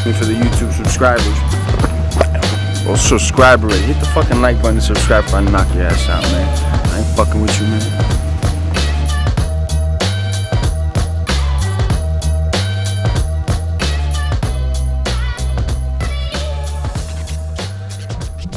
me for the YouTube subscribers. Well, subscribe already. Hit the fucking like button and subscribe if I knock your ass out, man. I ain't fucking with you, man.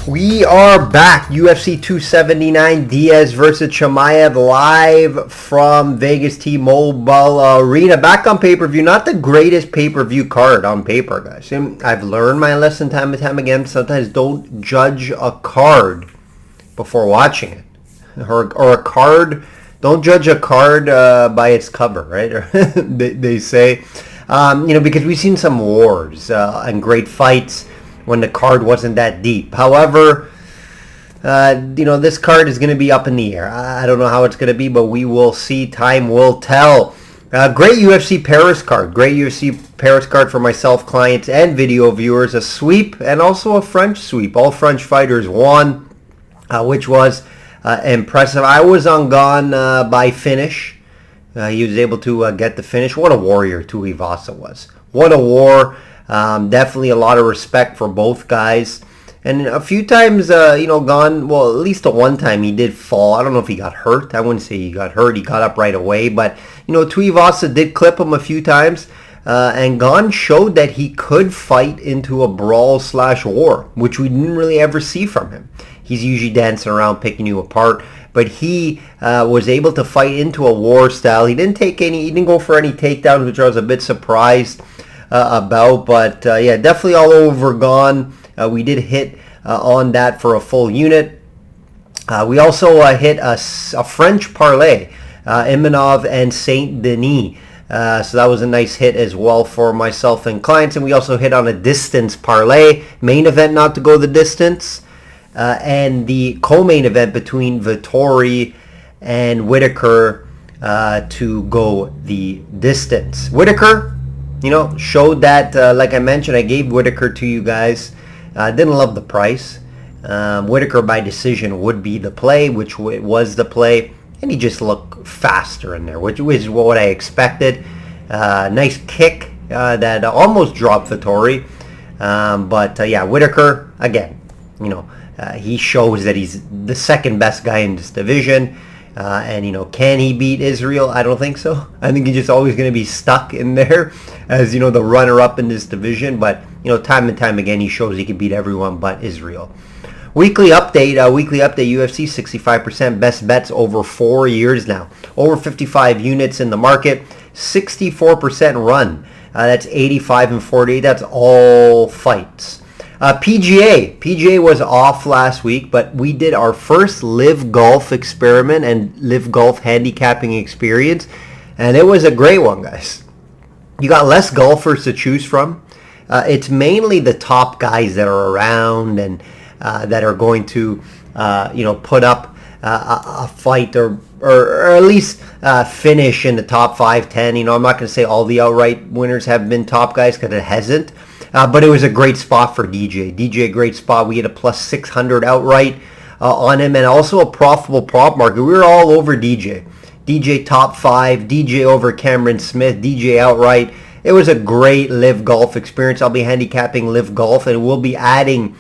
We are back. UFC 279, Diaz versus Chimaev, live from Vegas T-Mobile Arena. Back on pay-per-view. Not the greatest pay-per-view card on paper, guys. I've learned my lesson time and time again. Sometimes don't judge a card before watching it. Or a card, don't judge a card by its cover, right? they say. Because we've seen some wars and great fights when the card wasn't that deep. However, this card is going to be up in the air. I don't know how it's going to be, but we will see. Time will tell. Great UFC Paris card. Great UFC Paris card for myself, clients, and video viewers. A sweep and also a French sweep. All French fighters won, which was impressive. I was on Gone by finish. He was able to get the finish. What a warrior Tuivasa was. What a war. Definitely a lot of respect for both guys. And a few times, Gone, well, at least the one time he did fall. I don't know if he got hurt. I wouldn't say he got hurt. He got up right away. But, Tuivasa did clip him a few times. And Gone showed that he could fight into a brawl/war, which we didn't really ever see from him. He's usually dancing around, picking you apart. But he was able to fight into a war style. He didn't go for any takedowns, which I was a bit surprised about, but definitely all over Gone. We did hit on that for a full unit. We also hit a French parlay, Imanov and Saint Denis. So that was a nice hit as well for myself and clients. And we also hit on a distance parlay, main event not to go the distance, and the co-main event between Vettori and Whitaker to go the distance. Whitaker, showed that, like I mentioned, I gave Whitaker to you guys. Didn't love the price. Whitaker by decision would be the play, which was the play. And he just looked faster in there, which is what I expected. Nice kick that almost dropped Vettori. Whitaker, again, he shows that he's the second best guy in this division. Can he beat Israel? I don't think so. I think he's just always going to be stuck in there as, the runner-up in this division. But, time and time again, he shows he can beat everyone but Israel. Weekly update, UFC 65% best bets over 4 years now. Over 55 units in the market, 64% run. That's 85 and 48. That's all fights. PGA was off last week, but we did our first live golf experiment and live golf handicapping experience, and it was a great one, guys. You got less golfers to choose from. It's mainly the top guys that are around and that are going to, put up a fight or at least finish in the top 5-10. I'm not going to say all the outright winners have been top guys because it hasn't. But it was a great spot for DJ. DJ, great spot. We had a plus 600 outright on him and also a profitable prop market. We were all over DJ. DJ top 5, DJ over Cameron Smith, DJ outright. It was a great live golf experience. I'll be handicapping live golf and we'll be adding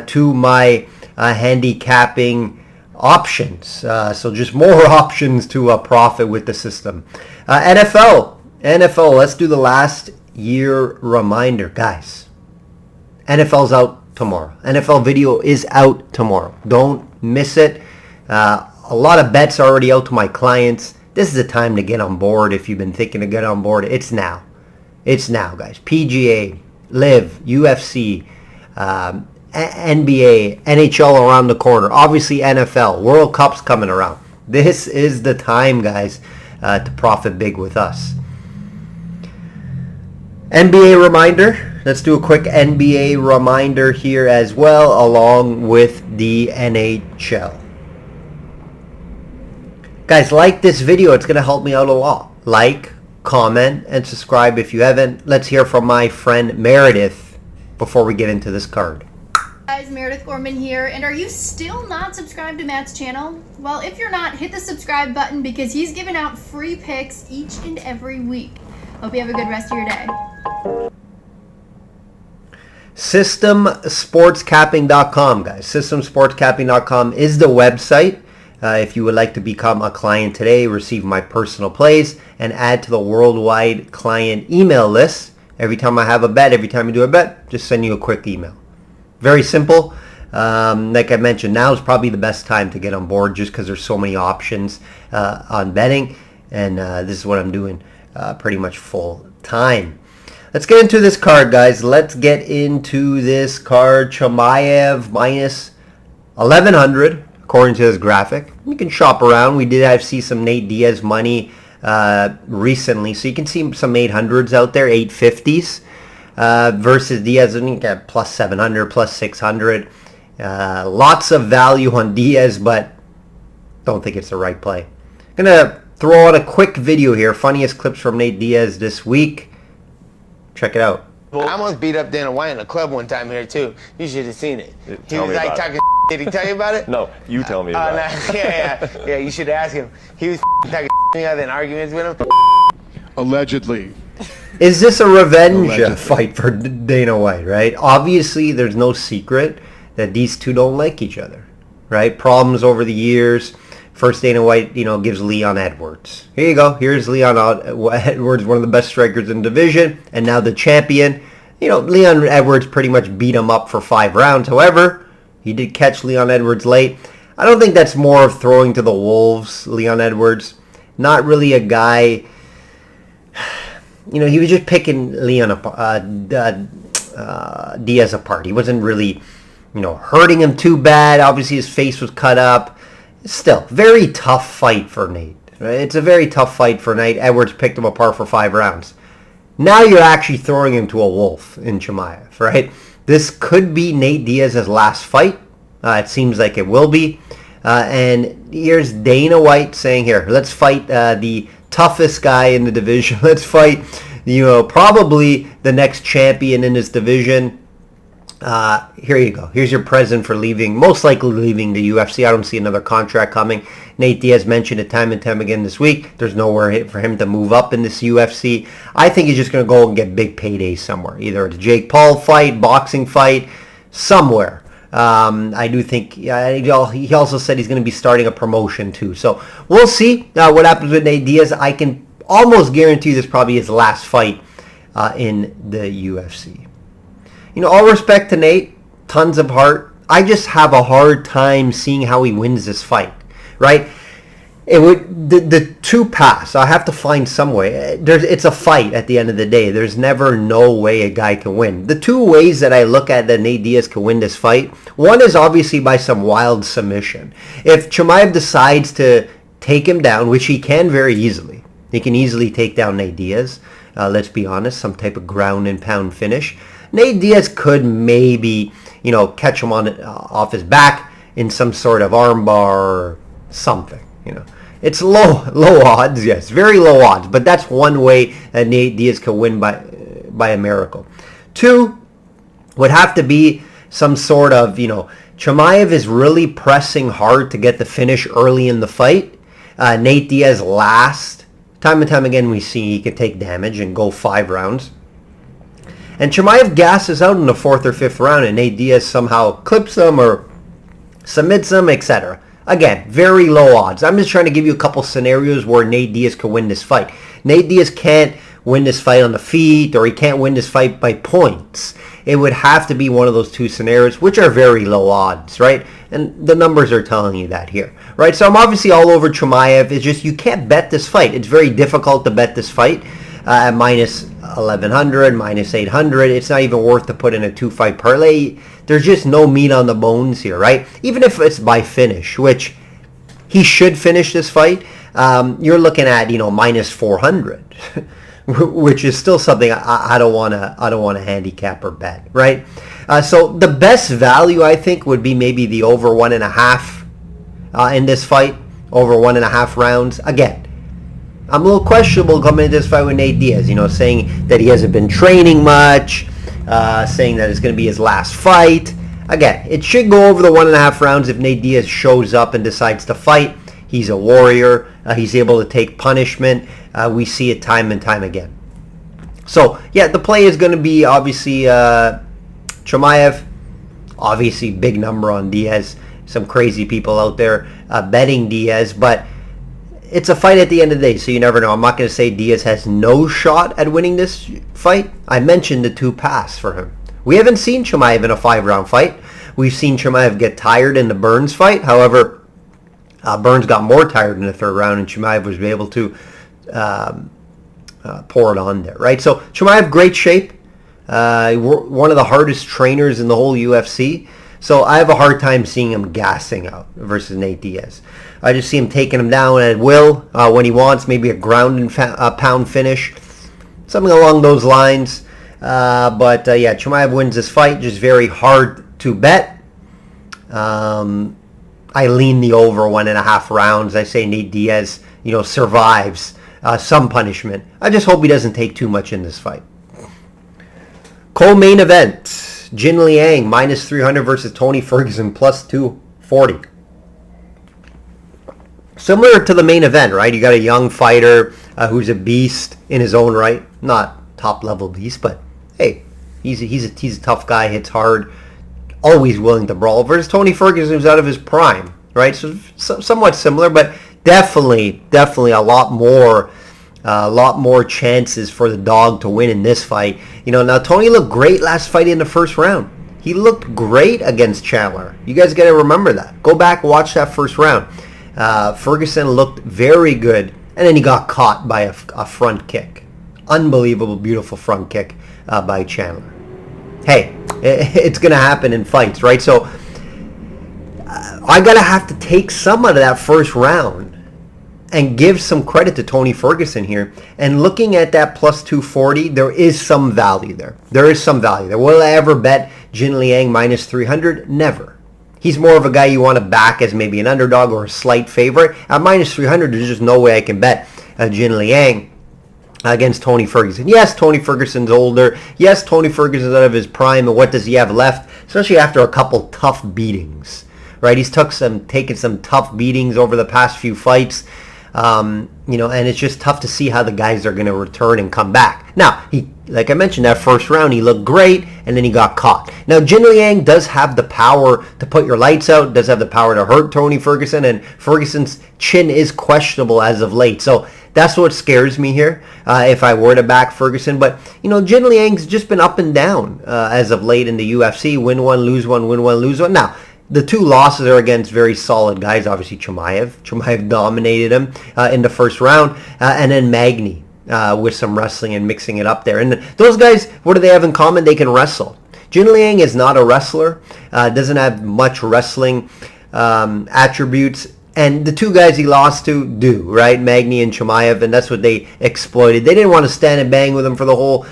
to my handicapping options. So just more options to profit with the system. NFL, let's do the last year reminder, guys. NFL's out tomorrow. NFL video is out tomorrow. Don't miss it. A lot of bets are already out to my clients. This is the time to get on board. If you've been thinking to get on board, it's now. It's now, guys. PGA, Live, UFC, NBA, NHL around the corner. Obviously NFL, World Cup's coming around. This is the time, guys, to profit big with us. NBA reminder. Let's do a quick NBA reminder here as well, along with the NHL. Guys, like this video. It's going to help me out a lot. Like, comment, and subscribe if you haven't. Let's hear from my friend Meredith before we get into this card. Guys, Meredith Gorman here, and are you still not subscribed to Matt's channel? Well, if you're not, hit the subscribe button because he's giving out free picks each and every week. Hope you have a good rest of your day. Systemsportscapping.com, guys. Systemsportscapping.com is the website. If you would like to become a client today, receive my personal plays, and add to the worldwide client email list. Every time I have a bet, every time you do a bet, just send you a quick email. Very simple. Like I mentioned, now is probably the best time to get on board just because there's so many options on betting. And this is what I'm doing pretty much full time. Let's get into this card, guys. Let's get into this card. Chimaev minus 1,100, according to this graphic. You can shop around. We did see some Nate Diaz money recently. So you can see some 800s out there, 850s. Versus Diaz, and you get plus 700, plus 600. Lots of value on Diaz, but don't think it's the right play. I'm going to throw out a quick video here. Funniest clips from Nate Diaz this week. Check it out. I almost beat up Dana White in a club one time here too. You should have seen it. He was like talking. Did he tell you about it? No, you tell me about it. Yeah. You should ask him. He was talking me other than arguments with him. Allegedly. Is this a revenge fight for Dana White? Right. Obviously, there's no secret that these two don't like each other. Right. Problems over the years. First, Dana White, gives Leon Edwards. Here you go. Here's Leon Edwards, one of the best strikers in the division, and now the champion. Leon Edwards pretty much beat him up for 5 rounds. However, he did catch Leon Edwards late. I don't think that's more of throwing to the wolves, Leon Edwards. Not really a guy. He was just picking Diaz apart. He wasn't really, hurting him too bad. Obviously, his face was cut up. Still, very tough fight for Nate. Right? It's a very tough fight for Nate. Edwards picked him apart for 5 rounds. Now you're actually throwing him to a wolf in Chimaev, right? This could be Nate Diaz's last fight. It seems like it will be. And here's Dana White saying, here, let's fight the toughest guy in the division. Let's fight, probably the next champion in this division. Here you go. Here's your present for most likely leaving the UFC. I don't see another contract coming. Nate Diaz mentioned it time and time again this week. There's nowhere for him to move up in this UFC. I think he's just going to go and get big paydays somewhere. Either it's a Jake Paul fight, boxing fight, somewhere. I do think he also said he's going to be starting a promotion too. So we'll see what happens with Nate Diaz. I can almost guarantee this probably his last fight in the UFC. All respect to Nate, tons of heart. I just have a hard time seeing how he wins this fight, right? It would the two pass. I have to find some way. It's a fight at the end of the day. There's never no way a guy can win. The two ways that I look at that Nate Diaz can win this fight, one is obviously by some wild submission. If Chimaev decides to take him down, which he can very easily, he can easily take down Nate Diaz. Let's be honest, some type of ground and pound finish. Nate Diaz could maybe, catch him off his back in some sort of armbar or something, It's low odds, yes, very low odds, but that's one way that Nate Diaz could win by a miracle. 2 would have to be some sort of, Chimaev is really pressing hard to get the finish early in the fight. Nate Diaz last. Time and time again we see he can take damage and go 5 rounds. And Chimaev gasses out in the 4th or 5th round, and Nate Diaz somehow clips him or submits him, etc. Again, very low odds. I'm just trying to give you a couple scenarios where Nate Diaz could win this fight. Nate Diaz can't win this fight on the feet, or he can't win this fight by points. It would have to be one of those 2 scenarios, which are very low odds, right? And the numbers are telling you that here, right? So I'm obviously all over Chimaev. It's just you can't bet this fight. It's very difficult to bet this fight. At minus 1,100, minus 800. It's not even worth to put in a 2-fight parlay. There's just no meat on the bones here, right? Even if it's by finish, which he should finish this fight, you're looking at, minus 400, which is still something I don't want to handicap or bet, right? So the best value, I think, would be maybe the over 1.5 in this fight, over 1.5 rounds. Again, I'm a little questionable coming into this fight with Nate Diaz, saying that he hasn't been training much, saying that it's going to be his last fight. Again, it should go over the 1.5 rounds if Nate Diaz shows up and decides to fight. He's a warrior. He's able to take punishment. We see it time and time again. So, yeah, the play is going to be obviously Chimaev, obviously big number on Diaz. Some crazy people out there betting Diaz, but it's a fight at the end of the day, so you never know. I'm not going to say Diaz has no shot at winning this fight. I mentioned the 2 pass for him. We haven't seen Chimaev in a 5-round fight. We've seen Chimaev get tired in the Burns fight. However, Burns got more tired in the 3rd round, and Chimaev was able to pour it on there, right? So Chimaev, great shape. One of the hardest trainers in the whole UFC. So I have a hard time seeing him gassing out versus Nate Diaz. I just see him taking him down at will when he wants, maybe a ground and pound finish, something along those lines. But yeah, Chimaev wins this fight. Just very hard to bet. I lean the over 1.5 rounds. I say Nate Diaz, survives some punishment. I just hope he doesn't take too much in this fight. Co-main event, Jinliang -300 versus Tony Ferguson +240. Similar to the main event, right? You got a young fighter who's a beast in his own right. Not top-level beast, but hey, he's a tough guy, hits hard, always willing to brawl. Versus Tony Ferguson, who's out of his prime, right? So somewhat similar, but definitely a lot more chances for the dog to win in this fight. Now Tony looked great last fight in the 1st round. He looked great against Chandler. You guys got to remember that. Go back, watch that 1st round. Ferguson looked very good, and then he got caught by a front kick. Unbelievable, beautiful front kick by Chandler. Hey, it's going to happen in fights, right? So I got to have to take some out of that 1st round and give some credit to Tony Ferguson here. And looking at that +240, there is some value there. Will I ever bet Jinliang -300? Never. He's more of a guy you want to back as maybe an underdog or a slight favorite. At -300, there's just no way I can bet Jinliang against Tony Ferguson. Yes, Tony Ferguson's older. Yes, Tony Ferguson's out of his prime, and what does he have left? Especially after a couple tough beatings, right? He's taken some tough beatings over the past few fights. And it's just tough to see how the guys are going to return and come back. Now, like I mentioned, that 1st round, he looked great, and then he got caught. Now, Jinliang does have the power to put your lights out, does have the power to hurt Tony Ferguson, and Ferguson's chin is questionable as of late. So that's what scares me here if I were to back Ferguson. But, Jinliang's just been up and down as of late in the UFC. Win one, lose one, win one, lose one. Now, the 2 losses are against very solid guys. Obviously, Chimaev. Chimaev dominated him in the 1st round. And then Magny with some wrestling and mixing it up there. And those guys, what do they have in common? They can wrestle. Jinliang is not a wrestler. Doesn't have much wrestling attributes. And the 2 guys he lost to do, right? Magny and Chimaev. And that's what they exploited. They didn't want to stand and bang with him for the whole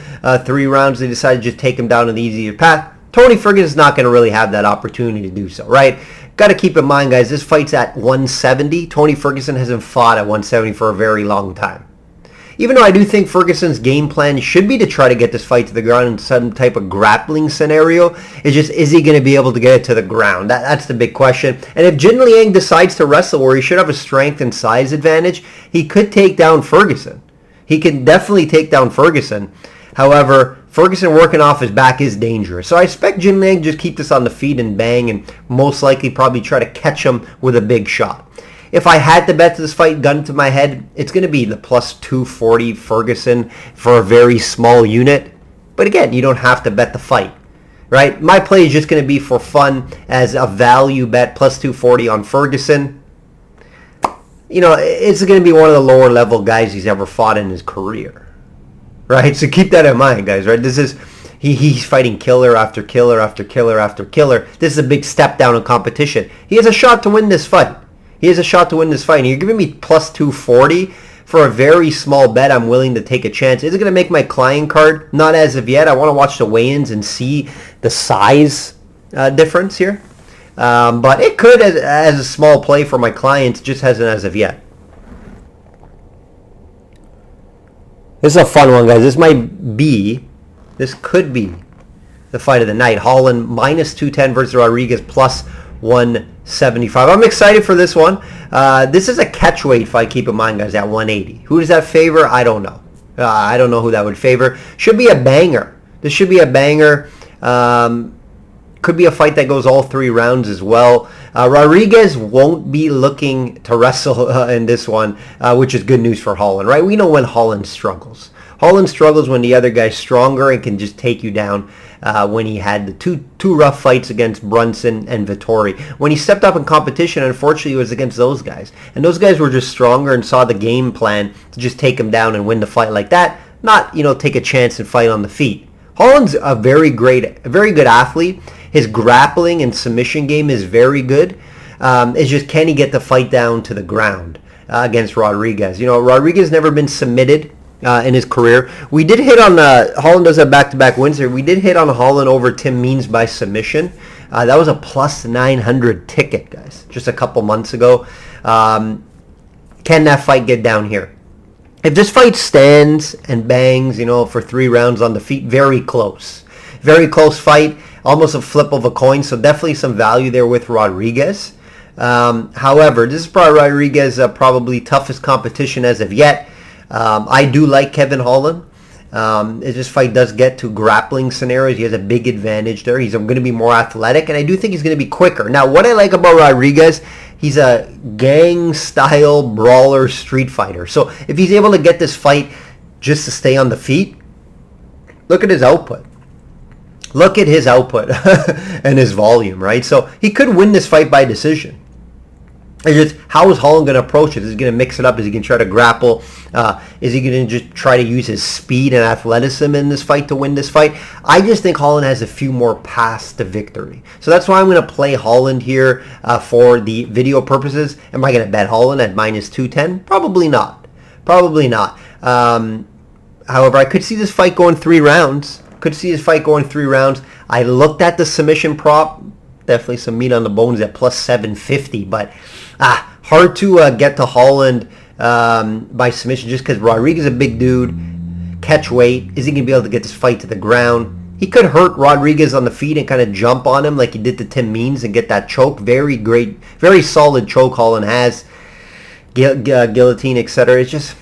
3 rounds. They decided to just take him down an easier path. Tony Ferguson's not going to really have that opportunity to do so, right? Got to keep in mind, guys, this fight's at 170. Tony Ferguson hasn't fought at 170 for a very long time. Even though I do think Ferguson's game plan should be to try to get this fight to the ground in some type of grappling scenario, it's just, is he going to be able to get it to the ground? That's the big question. And if Jinliang decides to wrestle where he should have a strength and size advantage, he could take down Ferguson. He can definitely take down Ferguson. However, Ferguson working off his back is dangerous. So I expect Jinliang just keep this on the feet and bang, and most likely probably try to catch him with a big shot. If I had to bet this fight, gun to my head, it's going to be the +240 Ferguson for a very small unit. But again, you don't have to bet the fight, right? My play is just going to be for fun as a value bet, +240 on Ferguson. It's going to be one of the lower level guys he's ever fought in his career. Right, so keep that in mind, guys. Right, this is he's fighting killer after killer after killer after killer. This is a big step down in competition. He has a shot to win this fight. And you're giving me +240 for a very small bet. I'm willing to take a chance. Is it going to make my client card? Not as of yet. I want to watch the weigh-ins and see the size difference here. But it could as a small play for my clients. Just hasn't as of yet. This is a fun one, guys. This could be the fight of the night. Holland -210 versus Rodriguez +175. I'm excited for this one. This is a catchweight fight, keep in mind, guys, at 180. Who does that favor? I don't know. I don't know who that would favor. Should be a banger. This should be a banger. Could be a fight that goes all 3 rounds as well. Rodriguez won't be looking to wrestle in this one, which is good news for Holland, right? We know when Holland struggles. Holland struggles when the other guy's stronger and can just take you down. When he had the two rough fights against Brunson and Vettori. When he stepped up in competition, unfortunately, it was against those guys. And those guys were just stronger and saw the game plan to just take him down and win the fight like that, not, take a chance and fight on the feet. Holland's a very good athlete. His grappling and submission game is very good. It's just, can he get the fight down to the ground against Rodriguez? Rodriguez never been submitted in his career. We did hit on Holland does have back-to-back wins here. We did hit on Holland over Tim Means by submission. That was a plus 900 ticket, guys, just a couple months ago. Can that fight get down here? If this fight stands and bangs, for 3 rounds on the feet, very close. Very close fight, almost a flip of a coin, so definitely some value there with Rodriguez. However, this is probably Rodriguez's probably toughest competition as of yet. I do like Kevin Holland. If this fight does get to grappling scenarios, he has a big advantage there. He's going to be more athletic, and I do think he's going to be quicker. Now, what I like about Rodriguez, he's a gang-style brawler street fighter. So if he's able to get this fight just to stay on the feet, look at his output. Look at his output and his volume, right? So he could win this fight by decision. It's just, how is Holland going to approach it? Is he going to mix it up? Is he going to try to grapple? Is he going to just try to use his speed and athleticism in this fight to win this fight? I just think Holland has a few more paths to victory. So that's why I'm going to play Holland here for the video purposes. Am I going to bet Holland at minus 210? Probably not. Probably not. However, I could see this fight going 3 rounds. I looked at the submission prop. Definitely some meat on the bones at plus 750, but hard to get to Holland by submission just because Rodriguez is a big dude. Catch weight. Is he going to be able to get this fight to the ground? He could hurt Rodriguez on the feet and kind of jump on him like he did to Tim Means and get that choke. Very great, very solid choke Holland has. Guillotine, etc. It's just,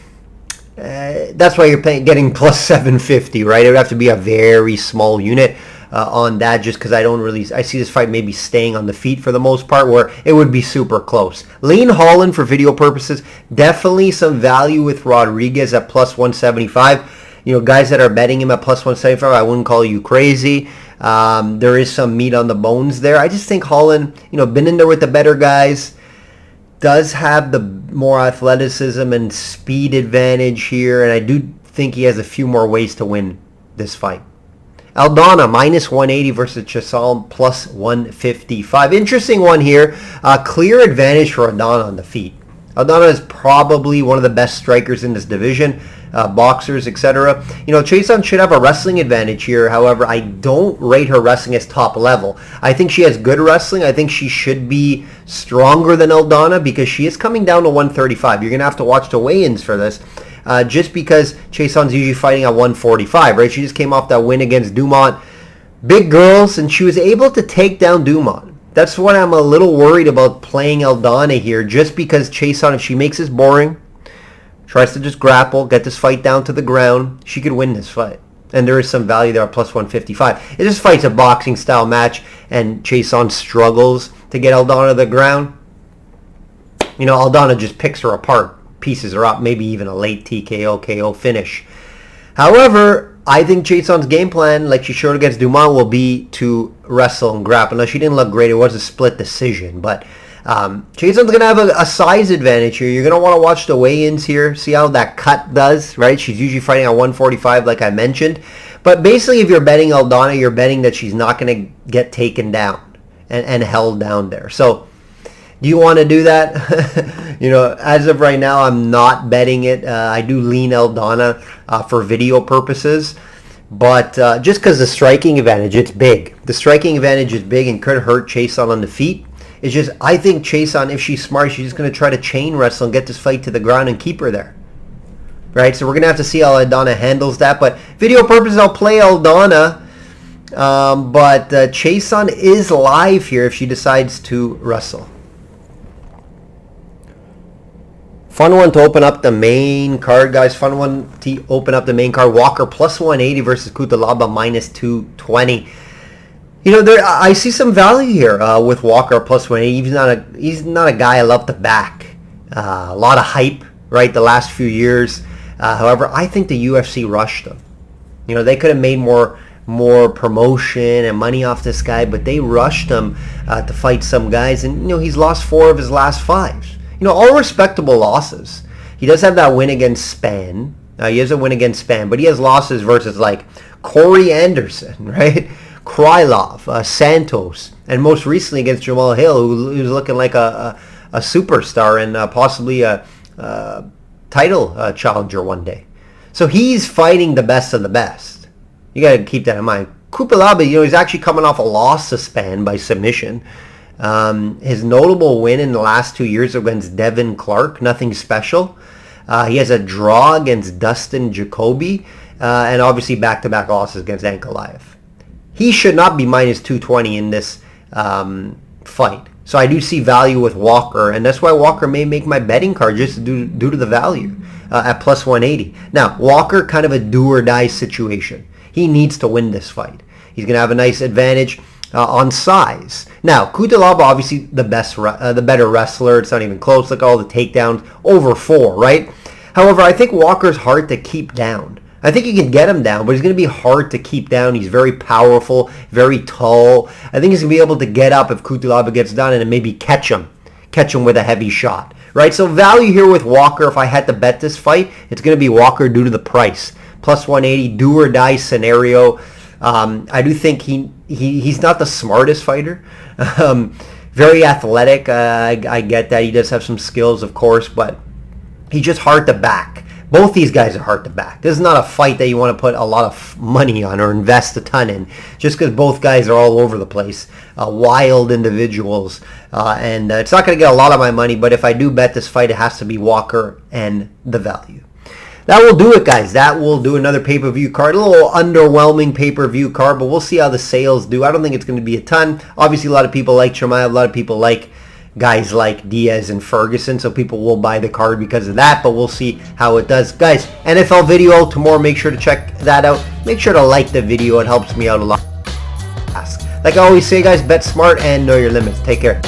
that's why you're getting plus 750, right? It would have to be a very small unit on that, just because I see this fight maybe staying on the feet for the most part, where it would be super close. Lean Holland for video purposes. Definitely some value with Rodriguez at plus 175. Guys that are betting him at plus 175, I wouldn't call you crazy. There is some meat on the bones there. I just think Holland, been in there with the better guys, does have the more athleticism and speed advantage here, and I do think he has a few more ways to win this fight. Aldana, minus 180 versus Chason, plus 155. Interesting one here. Clear advantage for Aldana on the feet. Aldana is probably one of the best strikers in this division, boxers, etc. Chason should have a wrestling advantage here. However, I don't rate her wrestling as top level. I think she has good wrestling. I think she should be stronger than Aldana because she is coming down to 135. You're going to have to watch the weigh-ins for this. Just because Chason's usually fighting at 145, right? She just came off that win against Dumont. Big girls, and she was able to take down Dumont. That's why I'm a little worried about playing Aldana here, just because Chason, if she makes this boring, tries to just grapple, get this fight down to the ground, she could win this fight. And there is some value there at plus 155. This fight's a boxing style match, and Chason struggles to get Aldana to the ground. Aldana just picks her apart, pieces her up, maybe even a late TKO, KO finish. However, I think Chason's game plan, like she showed against Dumont, will be to wrestle and grapple. Now, she didn't look great. It was a split decision, but Chason's going to have a size advantage here. You're going to want to watch the weigh-ins here, see how that cut does, right? She's usually fighting at 145, like I mentioned. But basically, if you're betting Aldana, you're betting that she's not going to get taken down and held down there. So, do you want to do that? As of right now, I'm not betting it. I do lean Aldana for video purposes. But just because the striking advantage, it's big. The striking advantage is big and could hurt Chason on the feet. It's just, I think Chason, if she's smart, she's just going to try to chain wrestle and get this fight to the ground and keep her there. Right? So we're going to have to see how Aldana handles that. But video purposes, I'll play Aldana. But Chason is live here if she decides to wrestle. Fun one to open up the main card, guys. Fun one to open up the main card. Walker plus 180 versus Kutalaba minus 220. You know, I see some value here with Walker plus 180. He's not a guy I love to back. A lot of hype, right, the last few years. However, I think the UFC rushed him. You know, they could have made more promotion and money off this guy, but they rushed him to fight some guys, and you know, he's lost 4 of his last 5. You know, all respectable losses. He does have that win against Spann. He has a win against Spann, but he has losses versus like Corey Anderson, right? Krylov, Santos, and most recently against Jamal Hill, who's looking like a superstar and possibly a title challenger one day. So he's fighting the best of the best. You got to keep that in mind. Kupalaba, you know, he's actually coming off a loss to Spann by submission. His notable win in the last 2 years against Devin Clark, nothing special. He has a draw against Dustin Jacoby, and obviously back-to-back losses against Ankalaev. He should not be minus 220 in this fight. So I do see value with Walker, and that's why Walker may make my betting card just due to the value at plus 180. Now, Walker, kind of a do-or-die situation. He needs to win this fight. He's going to have a nice advantage on size. Now, Kutalaba, obviously the better wrestler. It's not even close. Look at all the takedowns. Over 4, right? However, I think Walker's hard to keep down. I think you can get him down, but he's going to be hard to keep down. He's very powerful, very tall. I think he's going to be able to get up if Kutalaba gets down and then maybe catch him with a heavy shot, right? So value here with Walker. If I had to bet this fight, it's going to be Walker due to the price. Plus 180, do or die scenario. I do think he's not the smartest fighter. Very athletic. I get that. He does have some skills, of course, but he's just hard to back. Both these guys are hard to back. This is not a fight that you want to put a lot of money on or invest a ton in, just because both guys are all over the place. Wild individuals. And it's not going to get a lot of my money, but if I do bet this fight, it has to be Walker and the value. That will do it, guys. That will do another pay-per-view card. A little underwhelming pay-per-view card, but we'll see how the sales do. I don't think it's going to be a ton. Obviously, a lot of people like Chimaev. A lot of people like guys like Diaz and Ferguson, so people will buy the card because of that, but we'll see how it does. Guys, NFL video tomorrow. Make sure to check that out. Make sure to like the video. It helps me out a lot. Like I always say, guys, bet smart and know your limits. Take care.